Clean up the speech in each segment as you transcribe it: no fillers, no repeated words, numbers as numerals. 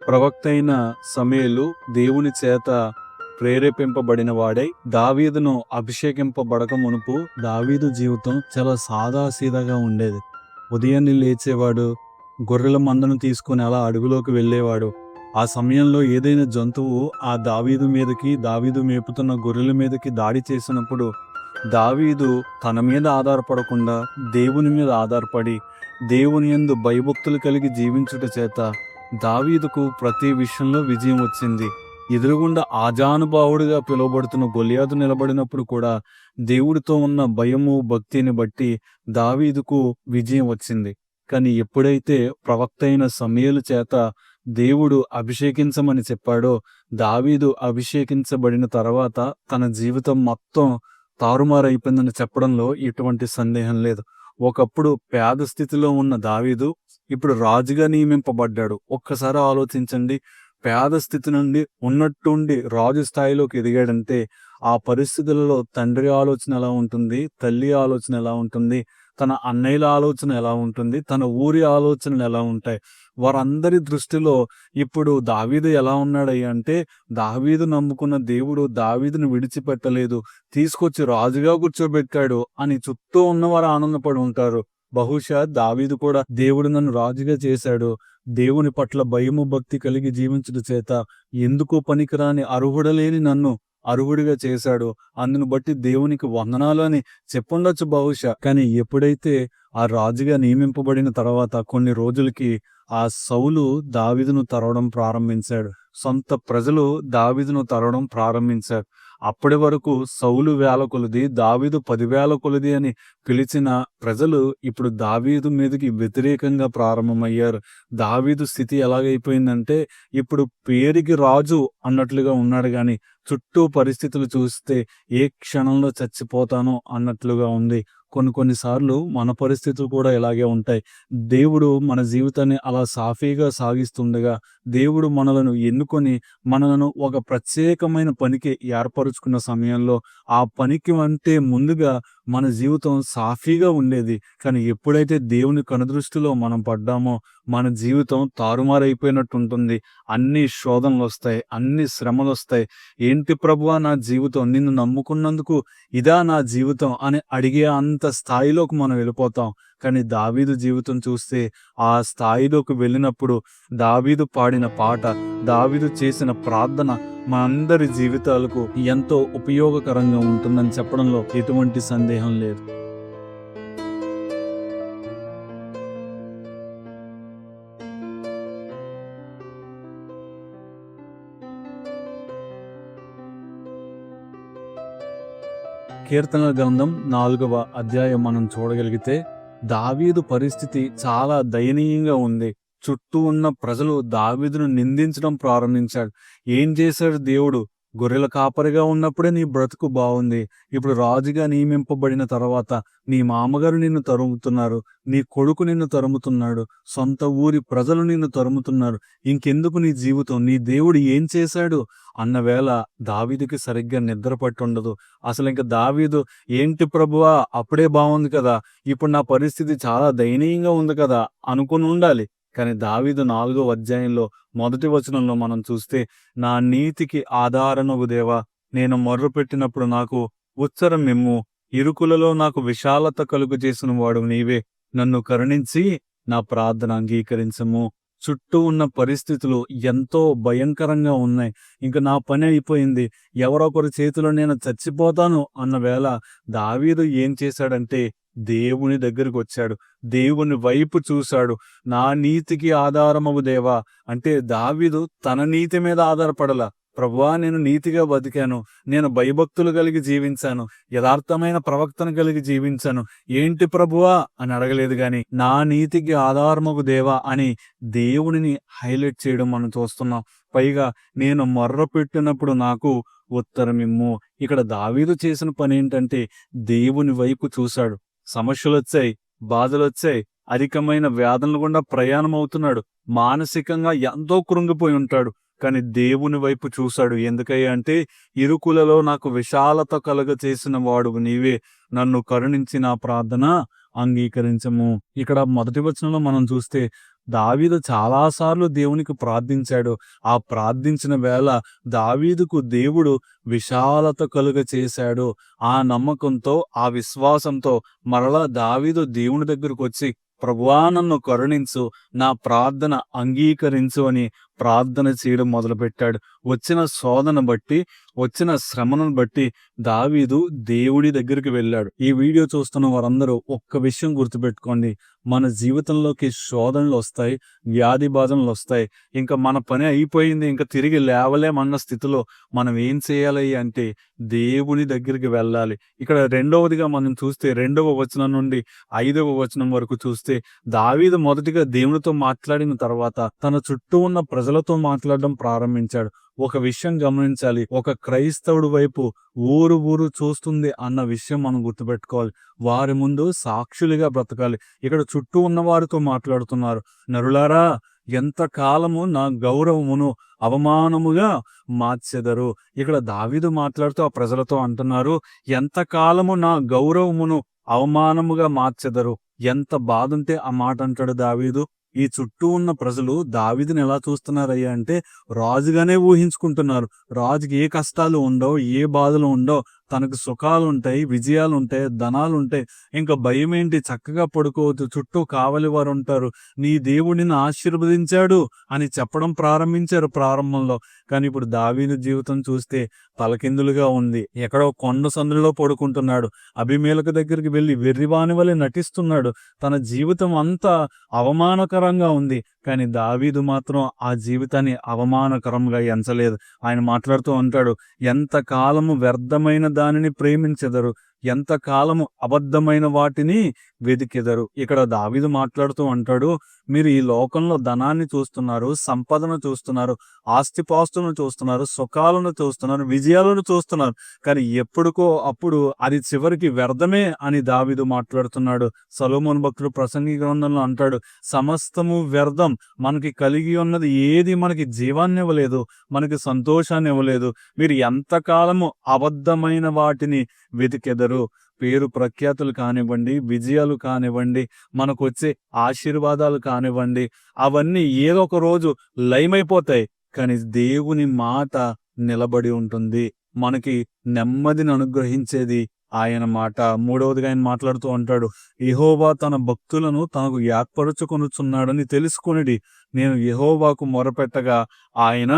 ప్రవక్త అయిన సమూయేలు దేవుని చేత ప్రేరేపింపబడిన వాడై దావీదును అభిషేకింపబడక మునుపు దావీదు జీవితం చాలా సాదాసీదాగా ఉండేది. ఉదయాన్నే లేచేవాడు, గొర్రెల మందను తీసుకుని అలా అడవిలోకి వెళ్ళేవాడు. ఆ సమయంలో ఏదైనా జంతువు ఆ దావీదు మేపుతున్న గొర్రెల మీదకి దాడి చేసినప్పుడు దావీదు తన మీద ఆధారపడకుండా దేవుని మీద ఆధారపడి దేవుని యందు భయభక్తులు కలిగి జీవించుట చేత దావీదుకు ప్రతి విషయంలో విజయం వచ్చింది. ఎదురుగుండా ఆజానుభావుడిగా పిలువబడుతున్న గొలియాతు నిలబడినప్పుడు కూడా దేవుడితో ఉన్న భయము భక్తిని బట్టి దావీదుకు విజయం వచ్చింది. కానీ ఎప్పుడైతే ప్రవక్త అయిన సమూయేలు చేత దేవుడు అభిషేకించమని చెప్పాడో, దావీదు అభిషేకించబడిన తర్వాత తన జీవితం మొత్తం తారుమారైపోయిందని చెప్పడంలో ఎటువంటి సందేహం లేదు. ఒకప్పుడు పేద స్థితిలో ఉన్న దావీదు ఇప్పుడు రాజుగా నియమింపబడ్డాడు. ఒక్కసారి ఆలోచించండి, పేద స్థితి నుండి ఉన్నట్టుండి రాజు స్థాయిలోకి ఎదిగాడంటే ఆ పరిస్థితులలో తండ్రి ఆలోచన ఎలా ఉంటుంది, తల్లి ఆలోచన ఎలా ఉంటుంది, తన అన్నయ్యల ఆలోచన ఎలా ఉంటుంది, తన ఊరి ఆలోచనలు ఎలా ఉంటాయి. వారందరి దృష్టిలో ఇప్పుడు దావీదు ఎలా ఉన్నాడయ్యా అంటే, దావీదు నమ్ముకున్న దేవుడు దావీదును విడిచిపెట్టలేదు, తీసుకొచ్చి రాజుగా కూర్చోబెట్టాడు అని చుట్టూ ఉన్నవారు ఆనందపడి ఉంటారు. బహుశా దావీదు కూడా దేవుడు నన్ను రాజుగా చేశాడు, దేవుని పట్ల భయము భక్తి కలిగి జీవించుట చేత ఎందుకు పనికిరాని అర్హుడలేని నన్ను అర్హుడిగా చేశాడు, అందును బట్టి దేవునికి వందనాలు అని చెప్పుండొచ్చు బహుశా. కానీ ఎప్పుడైతే ఆ రాజుగా నియమింపబడిన తర్వాత కొన్ని రోజులకి ఆ సౌలు దావీదును తరవడం ప్రారంభించాడు. సొంత ప్రజలు దావీదును తరవడం ప్రారంభించారు. అప్పటి వరకు సౌలు వేల కొలది, దావీదు 10,000 కొలది అని పిలిచిన ప్రజలు ఇప్పుడు దావీదు మీదకి వ్యతిరేకంగా ప్రారంభమయ్యారు. దావీదు స్థితి ఎలాగైపోయిందంటే ఇప్పుడు పేరుకి రాజు అన్నట్లుగా ఉన్నాడు గాని చుట్టూ పరిస్థితులు చూస్తే ఏ క్షణంలో చచ్చిపోతానో అన్నట్లుగా ఉంది. కొన్నిసార్లు మన పరిస్థితులు కూడా ఇలాగే ఉంటాయి. దేవుడు మన జీవితాన్ని అలా సాఫీగా సాగిస్తుండగా దేవుడు మనలను ఎన్నుకొని మనలను ఒక ప్రత్యేకమైన పనికి ఏర్పరుచుకున్న సమయంలో ఆ పనికి అంటే ముందుగా మన జీవితం సాఫీగా ఉండేది. కానీ ఎప్పుడైతే దేవుని కనుదృష్టిలో మనం పడ్డామో మన జీవితం తారుమారైపోయినట్టు ఉంటుంది. అన్ని శోధనలు వస్తాయి, అన్ని శ్రమలు వస్తాయి. ఏంటి ప్రభువా నా జీవితం, నిన్ను నమ్ముకున్నందుకు ఇదా నా జీవితం అని అడిగే అంత స్థాయిలోకి మనం వెళ్ళిపోతాం. కానీ దావీదు జీవితం చూస్తే ఆ స్థాయిలోకి వెళ్ళినప్పుడు దావీదు పాడిన పాట, దావీదు చేసిన ప్రార్థన మనందరి జీవితాలకు ఎంతో ఉపయోగకరంగా ఉంటుందని చెప్పడంలో ఎటువంటి సందేహం లేదు. కీర్తనల గ్రంథం 4వ అధ్యాయం మనం చూడగలిగితే దావీదు పరిస్థితి చాలా దయనీయంగా ఉంది. చుట్టూ ఉన్న ప్రజలు దావీదును నిందించడం ప్రారంభించాడు. ఏం చేశాడు దేవుడు? గొర్రెల కాపరిగా ఉన్నప్పుడే నీ బ్రతుకు బాగుంది, ఇప్పుడు రాజుగా నియమింపబడిన తర్వాత నీ మామగారు నిన్ను తరుముతున్నారు, నీ కొడుకు నిన్ను తరుముతున్నాడు, సొంత ఊరి ప్రజలు నిన్ను తరుముతున్నారు, ఇంకెందుకు నీ జీవితం, నీ దేవుడు ఏం చేశాడు అన్న వేళ దావీదుకి సరిగ్గా నిద్ర పట్టుండదు. అసలు ఇంకా దావీదు ఏంటి ప్రభువా అప్పుడే బాగుంది కదా, ఇప్పుడు నా పరిస్థితి చాలా దయనీయంగా ఉంది కదా అనుకుని ఉండాలి. కానీ దావీదు 4వ అధ్యాయంలో 1వ వచనంలో మనం చూస్తే, నా నీతికి ఆధారనగు దేవా, నేను మొర్రపెట్టినప్పుడు నాకు ఉత్తరం ఇమ్ము, ఇరుకులలో నాకు విశాలత కలుగు చేసిన వాడు నీవే, నన్ను కరుణించి నా ప్రార్థన అంగీకరించము. చుట్టూ ఉన్న పరిస్థితులు ఎంతో భయంకరంగా ఉన్నాయి. ఇంకా నా పని అయిపోయింది, ఎవరొకరి చేతిలో నేను చచ్చిపోతాను అన్న వేళ దావీదు ఏం చేశాడంటే దేవుని దగ్గరికి వచ్చాడు, దేవుని వైపు చూశాడు. నా నీతికి ఆధారమవు దేవా అంటే దావీదు తన నీతి మీద ఆధారపడలా. ప్రభువా నేను నీతిగా బతికాను, నేను భయభక్తులు కలిగి జీవించాను, యథార్థమైన ప్రవక్తను కలిగి జీవించాను, ఏంటి ప్రభువా అని అడగలేదు. గాని నా నీతికి ఆధారమగు దేవా అని దేవునిని హైలైట్ చేయడం మనం చూస్తున్నాం. పైగా నేను మొర్ర పెట్టినప్పుడు నాకు ఉత్తరమిమ్ము. ఇక్కడ దావీదు చేసిన పని ఏంటంటే దేవుని వైపు చూశాడు. సమస్యలొచ్చాయి, బాధలొచ్చాయి, అధికమైన వేదనలు గుండా ప్రయాణం అవుతున్నాడు, మానసికంగా ఎంతో కృంగిపోయి ఉంటాడు. కానీ దేవుని వైపు చూశాడు. ఎందుకయ్యా అంటే ఇరుకులలో నాకు విశాలత కలుగ చేసిన వాడు నీవే, నన్ను కరుణించి నా ప్రార్థన అంగీకరించము. ఇక్కడ 1వ వచనంలో మనం చూస్తే దావీదు చాలా సార్లు దేవునికి ప్రార్థించాడు. ఆ ప్రార్థించిన వేళ దావీదుకు దేవుడు విశాలత కలుగ చేశాడు. ఆ నమ్మకంతో, ఆ విశ్వాసంతో మరలా దావీదు దేవుని దగ్గరకొచ్చి, ప్రభువా నన్ను కరుణించు, నా ప్రార్థన అంగీకరించు అని ప్రార్థన చేయడం మొదలుపెట్టాడు. వచ్చిన శోధన బట్టి, వచ్చిన శ్రమను బట్టి దావీదు దేవుడి దగ్గరికి వెళ్ళాడు. ఈ వీడియో చూస్తున్న వారందరూ ఒక్క విషయం గుర్తుపెట్టుకోండి. మన జీవితంలోకి శోధనలు వస్తాయి, వ్యాధి బాధనలు వస్తాయి. ఇంకా మన పని అయిపోయింది, ఇంకా తిరిగి లేవలేమన్న స్థితిలో మనం ఏం చేయాలి అంటే దేవుని దగ్గరికి వెళ్ళాలి. ఇక్కడ రెండవదిగా మనం చూస్తే 2వ వచనం నుండి 5వ వచనం వరకు చూస్తే దావీదు మొదటిగా దేవునితో మాట్లాడిన తర్వాత తన చుట్టూ ఉన్న ప్రజలతో మాట్లాడడం ప్రారంభించాడు. ఒక విషయం గమనించాలి. ఒక క్రైస్తవుడి వైపు ఊరు ఊరు చూస్తుంది అన్న విషయం మనం గుర్తుపెట్టుకోవాలి. వారి ముందు సాక్షులుగా బ్రతకాలి. ఇక్కడ చుట్టూ ఉన్న వారితో మాట్లాడుతున్నారు. నరులారా, ఎంత కాలము నా గౌరవమును అవమానముగా మార్చెదరు. ఇక్కడ దావీదు మాట్లాడుతూ ఆ ప్రజలతో అంటున్నారు, ఎంత కాలము నా గౌరవమును అవమానముగా మార్చెదరు. ఎంత బాధుంటే ఆ మాట అంటాడు దావీదు. ఈ చుట్టూ ఉన్న ప్రజలు దావీదుని ఎలా చూస్తున్నారయ్యా అంటే రాజుగానే ఊహించుకుంటున్నారు. రాజుకి ఏ కష్టాలు ఉండవు, ఏ బాధలు ఉండవు, తనకు సుఖాలు ఉంటాయి, విజయాలు ఉంటాయి, ధనాలు ఉంటాయి, ఇంకా భయం ఏంటి, చక్కగా పడుకోవచ్చు, చుట్టూ కావలి వారు ఉంటారు, నీ దేవుడిని ఆశీర్వదించాడు అని చెప్పడం ప్రారంభించారు ప్రారంభంలో. కానీ ఇప్పుడు దావీదు జీవితం చూస్తే తలకిందులుగా ఉంది. ఎక్కడో కొండ సందులో పడుకుంటున్నాడు. అబీమెలెకు దగ్గరికి వెళ్ళి వెర్రివాని వలె నటిస్తున్నాడు. తన జీవితం అంతా అవమానకరంగా ఉంది. కానీ దావీదు మాత్రం ఆ జీవితాన్ని అవమానకరంగా ఎంచలేదు. ఆయన మాట్లాడుతూ అంటాడు, ఎంత కాలము వ్యర్థమైన దానిని ప్రేమించెదరు, ఎంత కాలము అబద్ధమైన వాటిని వెతికెదరు. ఇక్కడ దావీదు మాట్లాడుతూ అంటాడు, మీరు ఈ లోకంలో ధనాన్ని చూస్తున్నారు, సంపదను చూస్తున్నారు, ఆస్తిపాస్తులను చూస్తున్నారు, సుఖాలను చూస్తున్నారు, విజయాలను చూస్తున్నారు, కానీ ఎప్పుడుకో అప్పుడు అది చివరికి వ్యర్థమే అని దావీదు మాట్లాడుతున్నాడు. సొలొమోను భక్తుడు ప్రసంగి గ్రంథంలో అంటాడు, సమస్తము వ్యర్థం, మనకి కలిగి ఉన్నది ఏది మనకి జీవాన్ని ఇవ్వలేదు, మనకి సంతోషాన్ని ఇవ్వలేదు. మీరు ఎంతకాలము అబద్ధమైన వాటిని వెతికెదరు. పేరు ప్రఖ్యాతులు కానివ్వండి, విజయాలు కానివ్వండి, మనకు వచ్చే ఆశీర్వాదాలు కానివ్వండి, అవన్నీ ఏదో ఒక రోజు లయమైపోతాయి. కానీ దేవుని మాట నిలబడి ఉంటుంది. మనకి నెమ్మదిని అనుగ్రహించేది ఆయన మాట. మూడవదిగా ఆయన మాట్లాడుతూ అంటాడు, యెహోవా తన భక్తులను తనకు ఏర్పరచుకొనుచున్నాడని తెలుసుకొనిడి. నేను యెహోవాకు మొరపెట్టగా ఆయన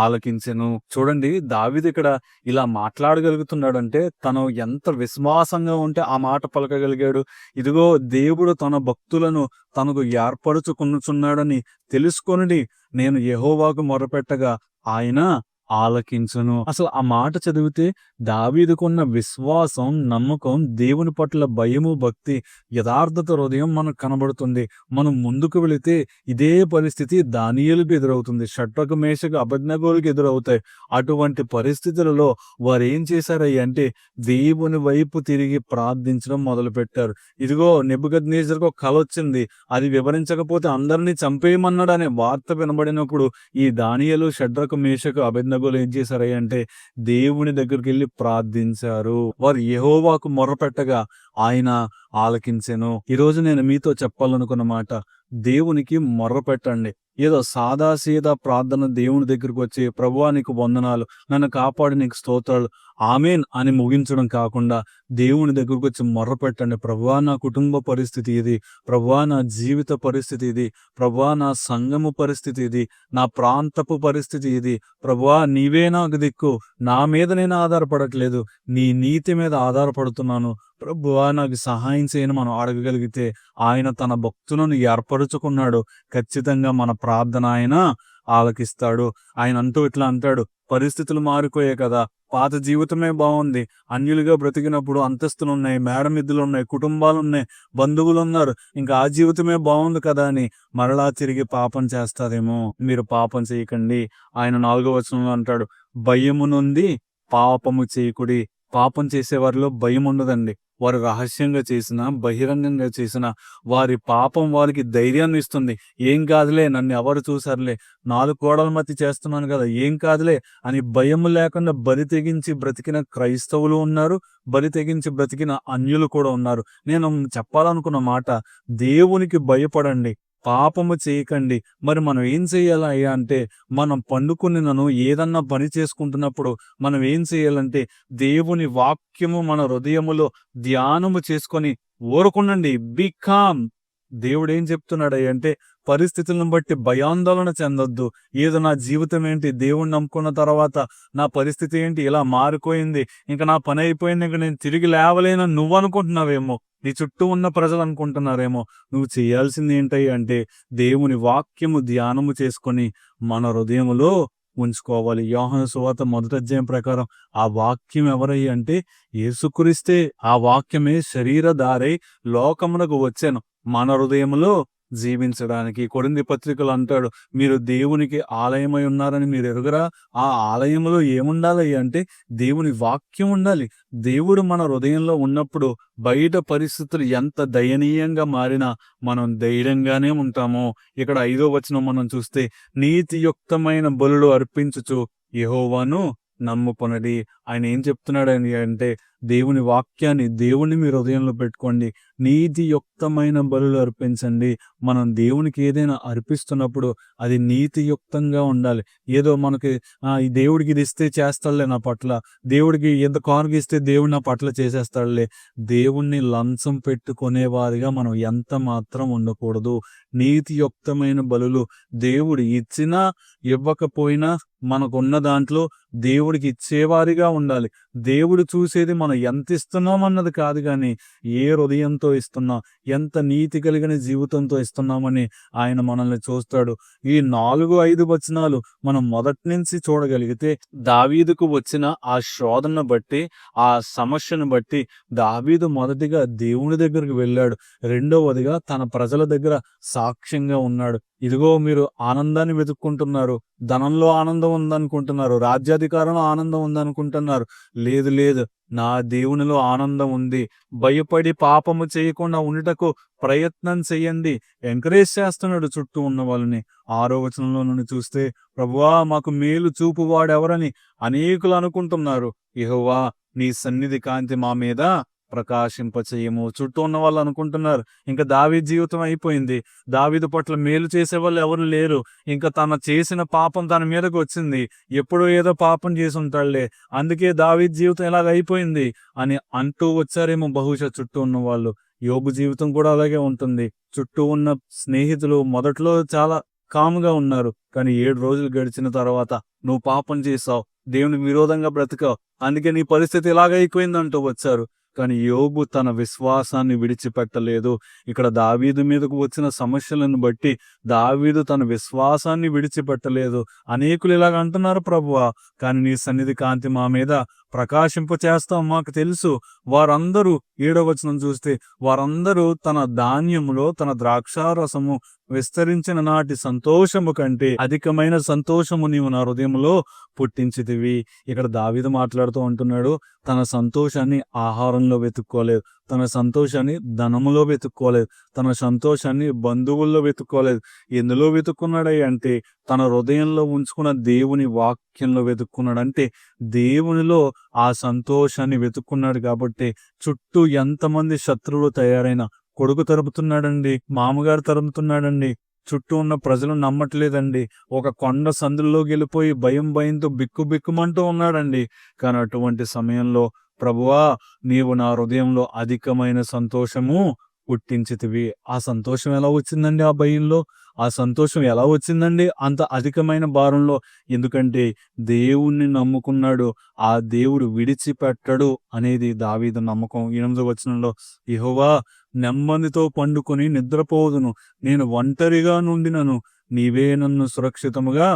ఆలకించెను. చూడండి, దావీదు ఇక్కడ ఇలా మాట్లాడగలుగుతున్నాడంటే తను ఎంత విశ్వాసంగా ఉంటే ఆ మాట పలకగలిగాడు. ఇదిగో దేవుడు తన భక్తులను తనకు ఏర్పరచుకొనుచున్నాడని తెలుసుకొనిడి. నేను యెహోవాకు మొరపెట్టగా ఆయన ఆలకించును. అసలు ఆ మాట చదివితే దావీదుకున్న విశ్వాసం, నమ్మకం, దేవుని పట్ల భయము, భక్తి, యథార్థత హృదయం మనకు కనబడుతుంది. మనం ముందుకు వెళితే ఇదే పరిస్థితి దానియేలుకు ఎదురవుతుంది, షడ్రకు, మేషకు, అబేద్నెగోలకు ఎదురవుతాయి. అటువంటి పరిస్థితులలో వారు ఏం చేశారయ్య అంటే దేవుని వైపు తిరిగి ప్రార్థించడం మొదలుపెట్టారు. ఇదిగో నెబుకద్నెజరుకు ఒక కల వచ్చింది, అది వివరించకపోతే అందరినీ చంపేయమన్నాడు అనే వార్త వినబడినప్పుడు ఈ దానియేలు, షడ్రకు, మేషకు, అబేద్నెగో ఏం చేశారయ్య అంటే దేవుని దగ్గరికి వెళ్ళి ప్రార్థించారు. వారు యెహోవాకు మొర్రపెట్టగా ఆయన ఆలకించెను. ఈరోజు నేను మీతో చెప్పాలనుకున్న మాట, దేవునికి మొర్రపెట్టండి. ఏదో సాదాసీదా ప్రార్థన దేవుని దగ్గరికి వచ్చి ప్రభువా నీకు వందనాలు, నన్ను కాపాడి నీకు స్తోత్రాలు, ఆమేన్ అని ముగించడం కాకుండా దేవుని దగ్గరకు వచ్చి మొర్రపెట్టండి. ప్రభువా నా కుటుంబ పరిస్థితి ఇది, ప్రభువా నా జీవిత పరిస్థితి ఇది, ప్రభువా నా సంఘము పరిస్థితి ఇది, నా ప్రాంతపు పరిస్థితి ఇది, ప్రభువా నీవే నాకు దిక్కు, నా మీద నేను ఆధారపడట్లేదు, నీ నీతి మీద ఆధారపడుతున్నాను, ప్రభువా నాకు సహాయం చేయని మనం అడగగలిగితే ఆయన తన భక్తులను ఏర్పరుచుకున్నాడు. ఖచ్చితంగా మన ప్రార్థన ఆయన ఆలకిస్తాడు. ఆయన ఇట్లా అంటాడు, పరిస్థితులు మారిపోయాయి కదా, పాత జీవితమే బాగుంది, అన్యులుగా బ్రతికినప్పుడు అంతస్తులున్నాయి, మేడమిద్దులున్నాయి, కుటుంబాలున్నాయి, బంధువులున్నారు, ఇంకా ఆ జీవితమే బాగుంది కదా అని మరలా తిరిగి పాపం చేస్తారేమో. మీరు పాపం చేయకండి. ఆయన 4వ వచనంలో అంటాడు, భయము నుండి పాపము చేయకుడి. పాపం చేసేవారిలో భయం ఉండదండి. వారు రహస్యంగా చేసినా, బహిరంగంగా చేసినా వారి పాపం వారికి ధైర్యాన్ని ఇస్తుంది. ఏం కాదులే, నన్ను ఎవరు చూసారులే, 4 గోడల మధ్య చేస్తున్నాను కదా, ఏం కాదులే అని భయం లేకుండా బరి తెగించి బ్రతికిన క్రైస్తవులు ఉన్నారు, బరి తెగించి బ్రతికిన అన్యులు కూడా ఉన్నారు. నేను చెప్పాలనుకున్న మాట, దేవునికి భయపడండి. పాపము చేయకండి. మరి మనం ఏం చేయాలయ్యా అంటే, మనం పండుకునినను ఏదన్నా పని చేసుకుంటున్నప్పుడు మనం ఏం చేయాలంటే, దేవుని వాక్యము మన హృదయములో ధ్యానము చేసుకొని ఊరకుండండి. Be com. దేవుడేం చెప్తున్నాడయ్యా అంటే, పరిస్థితులను బట్టి భయాందోళన చెందొద్దు. ఏదో నా జీవితం ఏంటి, దేవుణ్ణి నమ్ముకున్న తర్వాత నా పరిస్థితి ఏంటి ఇలా మారిపోయింది, ఇంక నా పని అయిపోయింది, ఇంక నేను తిరిగి లేవలేనని నువ్వనుకుంటున్నావేమో, నీ చుట్టూ ఉన్న ప్రజలు అనుకుంటున్నారేమో. నువ్వు చేయాల్సింది ఏంటయ్యా అంటే, దేవుని వాక్యము ధ్యానము చేసుకొని మన హృదయములో ఉంచుకోవాలి. యోహాను సువార్త 1వ అధ్యాయం ప్రకారం ఆ వాక్యం ఎవరయ్యా అంటే యేసుక్రీస్తే. ఆ వాక్యమే శరీరధారై లోకమునకు వచ్చెను మన హృదయములో జీవించడానికి. కొరింథీ పత్రికలో అంటాడు, మీరు దేవునికి ఆలయమై ఉన్నారని మీరు ఎరుగరా? ఆ ఆలయంలో ఏముండాలయ్యా అంటే దేవుని వాక్యం ఉండాలి. దేవుడు మన హృదయంలో ఉన్నప్పుడు బయట పరిస్థితులు ఎంత దయనీయంగా మారినా మనం ధైర్యంగానే ఉంటాము. ఇక్కడ 5వ వచనం మనం చూస్తే, నీతియుక్తమైన బలులు అర్పించుచు యెహోవాను నమ్ముకొనడి. ఆయన ఏం చెప్తున్నాడని అంటే, దేవుని వాక్యాన్ని, దేవుణ్ణి మీ హృదయంలో పెట్టుకోండి. నీతియుక్తమైన బలులు అర్పించండి. మనం దేవునికి ఏదైనా అర్పిస్తున్నప్పుడు అది నీతియుక్తంగా ఉండాలి. ఏదో మనకి ఈ దేవుడికి ఇది ఇస్తే చేస్తాడులే నా పట్ల, దేవుడికి ఎంత కానుక ఇస్తే దేవుడు నా పట్ల చేసేస్తాడులే. దేవుణ్ణి లంచం పెట్టుకునేవారిగా మనం ఎంత మాత్రం ఉండకూడదు. నీతియుక్తమైన బలులు దేవుడు ఇచ్చినా ఇవ్వకపోయినా మనకున్న దాంట్లో దేవుడికి ఇచ్చేవారిగా ఉండాలి. దేవుడు చూసేది మనం ఎంత ఇస్తున్నాం అన్నది కాదు, కానీ ఏ హృదయంతో ఇస్తున్నాం, ఎంత నీతి కలిగిన జీవితంతో ఇస్తున్నామని ఆయన మనల్ని చూస్తాడు. ఈ 4-5 వచనాలు మనం మొదటి నుంచి చూడగలిగితే, దావీదుకు వచ్చిన ఆ శోధనను బట్టి, ఆ సమస్యను బట్టి దావీదు మొదటిగా దేవుని దగ్గరికి వెళ్ళాడు. రెండవదిగా తన ప్రజల దగ్గర సాక్ష్యంగా ఉన్నాడు. ఇదిగో మీరు ఆనందాన్ని వెతుక్కుంటున్నారు, ధనంలో ఆనందం ఉందనుకుంటున్నారు, రాజ్యాధికారంలో ఆనందం ఉందనుకుంటున్నారు. లేదు లేదు, నా దేవునిలో ఆనందం ఉంది. భయపడి పాపము చేయకుండా ఉండుటకు ప్రయత్నం చెయ్యండి. ఎంకరేజ్ చేస్తున్నాడు చుట్టూ ఉన్న వాళ్ళని. 6వ వచనంలో నుండి చూస్తే, ప్రభువా మాకు మేలు చూపువాడెవరని అనేకులు అనుకుంటున్నారు. యెహోవా నీ సన్నిధి కాంతి మా మీద ప్రకాశింపచేయము. చుట్టూ ఉన్న వాళ్ళు అనుకుంటున్నారు, ఇంకా దావీదు జీవితం అయిపోయింది, దావీదు పట్ల మేలు చేసే వాళ్ళు ఎవరు లేరు, ఇంకా తన చేసిన పాపం తన మీదకు వచ్చింది, ఎప్పుడో ఏదో పాపం చేసి ఉంటాడులే, అందుకే దావీదు జీవితం ఇలాగ అయిపోయింది అని అంటూ వచ్చారేమో బహుశా చుట్టూ ఉన్న వాళ్ళు. యోబు జీవితం కూడా అలాగే ఉంటుంది. చుట్టూ ఉన్న స్నేహితులు మొదట్లో చాలా కాముగా ఉన్నారు, కానీ 7 రోజులు గడిచిన తర్వాత నువ్వు పాపం చేసావు, దేవునికి విరోధంగా బ్రతికావు, అందుకే నీ పరిస్థితి ఇలాగైపోయిందంటూ వచ్చారు. కానీ యోబు తన విశ్వాసాన్ని విడిచిపెట్టలేదు. ఇక్కడ దావీదు మీదకు వచ్చిన సమస్యలను బట్టి దావీదు తన విశ్వాసాన్ని విడిచిపెట్టలేదు. అనేకులు ఇలాగ అంటున్నారు, ప్రభువా కానీ నీ సన్నిధి కాంతి మా మీద ప్రకాశింప చేస్తాం, మాకు తెలుసు. వారందరూ 7వ వచనం చూస్తే, వారందరూ తన ధాన్యములో తన ద్రాక్షారసము విస్తరించిన నాటి సంతోషము కంటే అధికమైన సంతోషము నీవు నా హృదయంలో పుట్టించితివి. ఇక్కడ దావీదు మాట్లాడుతూ అంటున్నాడు, తన సంతోషాన్ని ఆహారంలో వెతుక్కోలేదు, తన సంతోషాన్ని ధనములో వెతుక్కోలేదు, తన సంతోషాన్ని బంధువుల్లో వెతుక్కోలేదు. ఎందులో వెతుక్కున్నాడు అంటే తన హృదయంలో ఉంచుకున్న దేవుని వాక్యంలో వెతుక్కున్నాడు. అంటే దేవునిలో ఆ సంతోషాన్ని వెతుక్కున్నాడు. కాబట్టి చుట్టూ ఎంతమంది శత్రువులు తయారైనా, కొడుకు తరుముతున్నాడండి, మామగారు తరుముతున్నాడండి, చుట్టూ ఉన్న ప్రజలు నమ్మట్లేదండి, ఒక కొండ సందుల్లోకి వెళ్ళిపోయి భయంతో బిక్కుబిక్కుమంటూ ఉన్నాడండి. కానీ అటువంటి సమయంలో, ప్రభువా నీవు నా హృదయంలో అధికమైన సంతోషము పుట్టించితివి. ఆ సంతోషం ఎలా వచ్చిందండి? ఆ భయంలో ఆ సంతోషం ఎలా వచ్చిందండి అంత అధికమైన భారంలో? ఎందుకంటే దేవుణ్ణి నమ్ముకున్నాడు, ఆ దేవుడు విడిచిపెట్టడు అనేది దావీదు నమ్మకం. 8వ వచనంలో, యెహోవా నెమ్మదితో పండుకొని నిద్రపోదును, నేను ఒంటరిగా నుండినను నీవే నన్ను సురక్షితముగా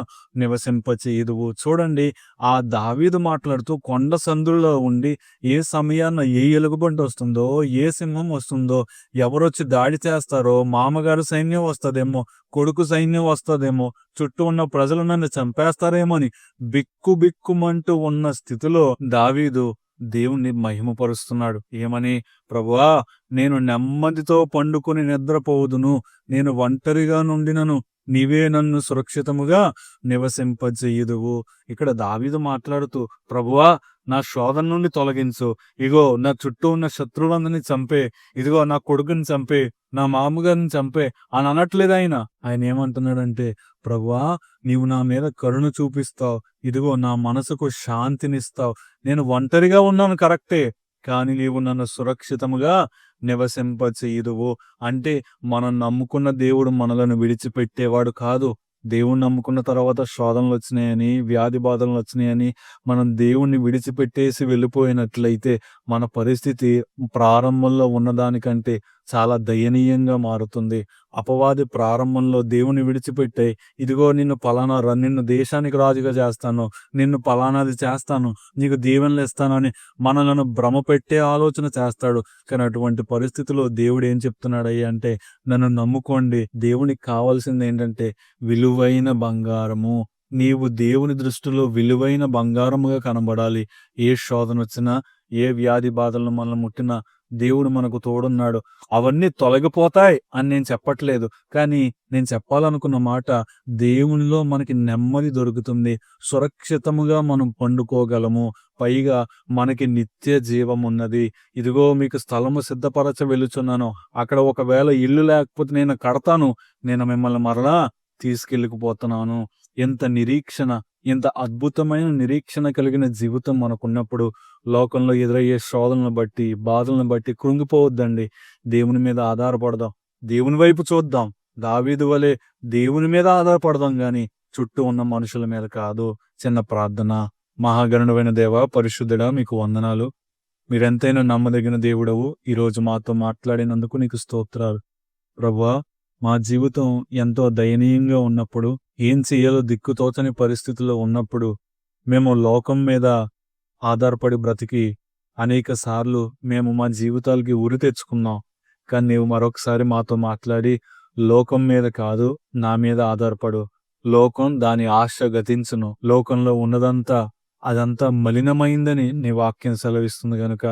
నివసింపచేయుదువు. చూడండి, ఆ దావీదు మాట్లాడుతూ కొండ సందుల్లో ఉండి ఏ సమయాన్న ఏ ఎలుగుబంటి వస్తుందో, ఏ సింహం వస్తుందో, ఎవరొచ్చి దాడి చేస్తారో, మామగారు సైన్యం వస్తుందేమో, కొడుకు సైన్యం వస్తుందేమో, చుట్టూ ఉన్న ప్రజలు నన్ను చంపేస్తారేమో అని బిక్కుమంటూ ఉన్న స్థితిలో దావీదు దేవుణ్ణి మహిమపరుస్తున్నాడు. ఏమని? ప్రభువా నేను నెమ్మదితో పండుకొని నిద్రపోదును, నేను ఒంటరిగా నుండినను నీవే నన్ను సురక్షితముగా నివసింపజేయుదువు. ఇక్కడ దావీదు మాట్లాడుతూ, ప్రభువా నా శోధన నుండి తొలగించు. ఇగో నా చుట్టూ ఉన్న శత్రువులందరినీ చంపే. ఇదిగో నా కొడుకుని చంపే, నా మామగారిని చంపే అని అనట్లేదు ఆయన. ఆయన ఏమంటున్నాడంటే, ప్రభువా నీవు నా మీద కరుణ చూపిస్తావు. ఇదిగో నా మనసుకు శాంతినిస్తావు. నేను ఒంటరిగా ఉన్నాను కరెక్టే. కానీ నీవు నన్ను సురక్షితముగా నివసింపచేయుదువు. అంటే మనం నమ్ముకున్న దేవుడు మనలను విడిచిపెట్టేవాడు కాదు. దేవుణ్ణి నమ్ముకున్న తర్వాత శోధనలొచ్చినాయని, వ్యాధి బాధలొచ్చినాయని మనం దేవుణ్ణి విడిచిపెట్టేసి వెళ్ళిపోయినట్లయితే మన పరిస్థితి ప్రారంభంలో ఉన్నదానికంటే చాలా దయనీయంగా మారుతుంది. అపవాది ప్రారంభంలో దేవుని విడిచిపెట్టే, ఇదిగో నిన్ను దేశానికి రాజుగా చేస్తాను, నిన్ను పలానాది చేస్తాను, నీకు దీవెనలు ఇస్తాను అని మనలను భ్రమ పెట్టే ఆలోచన చేస్తాడు. కానీ అటువంటి పరిస్థితిలో దేవుడు ఏం చెప్తున్నాడయ్యా అంటే, నన్ను నమ్ముకోండి. దేవునికి కావాల్సింది ఏంటంటే విలువైన బంగారము. నీవు దేవుని దృష్టిలో విలువైన బంగారముగా కనబడాలి. ఏ శోధన వచ్చినా, ఏ వ్యాధి బాధలను మనల్ని ముట్టినా దేవుడు మనకు తోడున్నాడు. అవన్నీ తొలగిపోతాయి అని నేను చెప్పట్లేదు. కానీ నేను చెప్పాలనుకున్న మాట, దేవునిలో మనకి నెమ్మది దొరుకుతుంది. సురక్షితముగా మనం పండుకోగలము. పైగా మనకి నిత్య జీవమున్నది. ఇదిగో మీకు స్థలము సిద్ధపరచ వెలుచున్నాను. అక్కడ ఒకవేళ ఇల్లు లేకపోతే నేను కడతాను. నేను మిమ్మల్ని మరలా తీసుకెళ్ళిపోతున్నాను. ఎంత నిరీక్షణ, ఎంత అద్భుతమైన నిరీక్షణ కలిగిన జీవితం మనకున్నప్పుడు లోకంలో ఎదురయ్యే శోధనలను బట్టి, బాధలను బట్టి కృంగిపోవద్దండి. దేవుని మీద ఆధారపడదాం. దేవుని వైపు చూద్దాం. దావీదు వలె దేవుని మీద ఆధారపడదాం గాని చుట్టూ ఉన్న మనుషుల మీద కాదు. చిన్న ప్రార్థన. మహాగణుడైన దేవా, పరిశుద్ధుడా, మీకు వందనాలు. మీరెంతైనా నమ్మదగిన దేవుడవు. ఈరోజు మాతో మాట్లాడినందుకు నీకు స్తోత్రాలు. ప్రభువా, మా జీవితం ఎంతో దయనీయంగా ఉన్నప్పుడు, ఏం చెయ్యాలో దిక్కుతోచని పరిస్థితుల్లో ఉన్నప్పుడు మేము లోకం మీద ఆధారపడి బ్రతికి అనేక సార్లు మేము మా జీవితాలకి ఉరి తెచ్చుకున్నాం. కానీ నీవు మరొకసారి మాతో మాట్లాడి, లోకం మీద కాదు నా మీద ఆధారపడు. లోకం దాని ఆశ గతించును. లోకంలో ఉన్నదంతా అదంతా మలినమైందని నీ వాక్యం సెలవిస్తుంది గనుక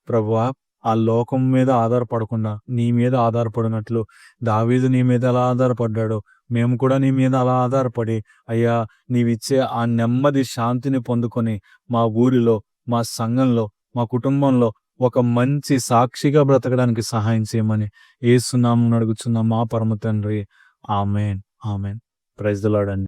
ప్రభువా, ఆ లోకం మీద ఆధారపడకుండా నీ మీద ఆధారపడినట్లు దావీదు నీ మీద ఎలా ఆధారపడ్డాడో మేము కూడా నీ మీద అలా ఆధారపడి, అయ్యా నీవిచ్చే ఆ నెమ్మది శాంతిని పొందుకొని మా ఊరిలో, మా సంఘంలో, మా కుటుంబంలో ఒక మంచి సాక్షిగా బ్రతకడానికి సహాయం చేయమని యేసు నామమున అడుగుచున్న మా పరమ తండ్రి. ఆమేన్. ఆమేన్. ప్రైజ్ ది లార్డ్ అండి.